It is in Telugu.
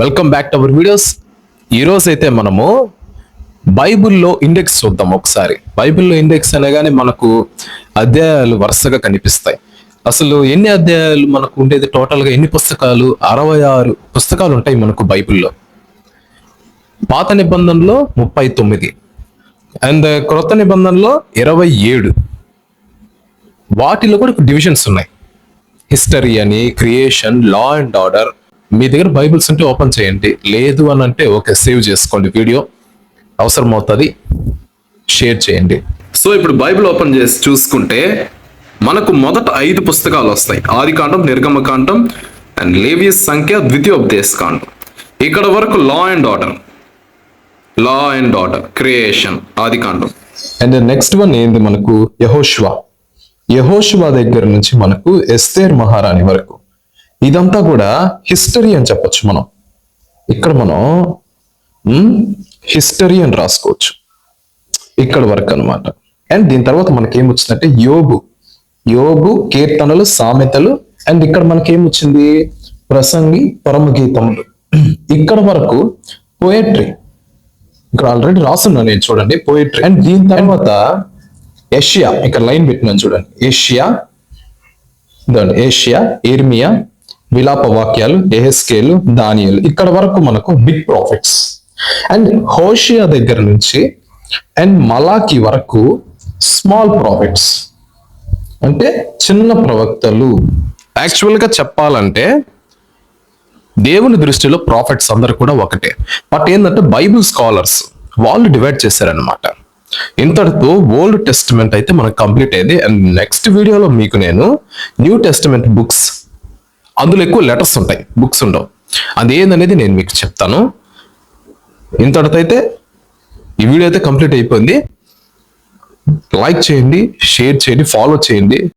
Welcome back to our videos. ఈరోజు అయితే మనము బైబిల్లో ఇండెక్స్ చూద్దాం ఒకసారి. బైబిల్లో ఇండెక్స్ అనగానే మనకు అధ్యాయాలు వరుసగా కనిపిస్తాయి. అసలు ఎన్ని అధ్యాయాలు మనకు ఉండేది? టోటల్గా ఎన్ని పుస్తకాలు? 66 పుస్తకాలు ఉంటాయి మనకు బైబిల్లో. పాత నిబంధనలో 39 అండ్ క్రొత్త నిబంధనలో 27. వాటిలో కూడా డివిజన్స్ ఉన్నాయి. హిస్టరీ అని, క్రియేషన్, లా అండ్ ఆర్డర్. మీ దగ్గర బైబిల్స్ ఉంటే ఓపెన్ చేయండి, లేదు అని అంటే ఓకే, సేవ్ చేసుకోండి. వీడియో అవసరం అవుతుంది, షేర్ చేయండి. సో ఇప్పుడు బైబిల్ ఓపెన్ చేసి చూసుకుంటే మనకు మొదట 5 పుస్తకాలు వస్తాయి. ఆదికాండం, నిర్గమకాండం అండ్ లేవియస్ సంఖ్య, ద్వితీయోపదేశ కాండం. ఇక్కడ వరకు law and order, creation, Adikandam. And next one ఏంది మనకు? యెహోషువ దగ్గర నుంచి మనకు ఎస్తేర్ మహారాణి వరకు. ఇదంతా కూడా హిస్టరీ అని చెప్పొచ్చు. మనం ఇక్కడ హిస్టరీ అని రాసుకోవచ్చు, ఇక్కడ వరకు అనమాట. అండ్ దీని తర్వాత మనకి ఏమొచ్చిందంటే యోబు, కీర్తనలు, సామెతలు. అండ్ ఇక్కడ మనకి ఏమొచ్చింది? ప్రసంగి, పరమగీతములు. ఇక్కడ వరకు పోయట్రీ. ఇక్కడ ఆల్రెడీ రాసున్నా నేను, చూడండి, పోయట్రీ. అండ్ దీని తర్వాత ఏషియా, ఇక్కడ లైన్ పెట్టినాను చూడండి. ఏషియా, ఇర్మియా, విలాప వాక్యాలు, యెహెజ్కేలు, దానియేలు. ఇక్కడ వరకు మనకు బిగ్ ప్రాఫిట్స్. అండ్ హోషియా దగ్గర నుంచి అండ్ మలాకి వరకు స్మాల్ ప్రాఫిట్స్, అంటే చిన్న ప్రవక్తలు. యాక్చువల్ గా చెప్పాలంటే దేవుని దృష్టిలో ప్రాఫిట్స్ అందరు కూడా ఒకటే. బట్ ఏంటంటే బైబిల్ స్కాలర్స్ వాళ్ళు డివైడ్ చేశారనమాట. ఇంతటితో ఓల్డ్ టెస్టిమెంట్ అయితే మనకు కంప్లీట్ అయ్యేది. అండ్ నెక్స్ట్ వీడియోలో మీకు నేను న్యూ టెస్టిమెంట్ బుక్స్, అందులో ఎక్కువ లెటర్స్ ఉంటాయి, బుక్స్ ఉండవు. అదేందనేది నేను మీకు చెప్తాను. ఇంతటితో అయితే ఈ వీడియో అయితే కంప్లీట్ అయిపోయింది. లైక్ చేయండి, షేర్ చేయండి, ఫాలో చేయండి.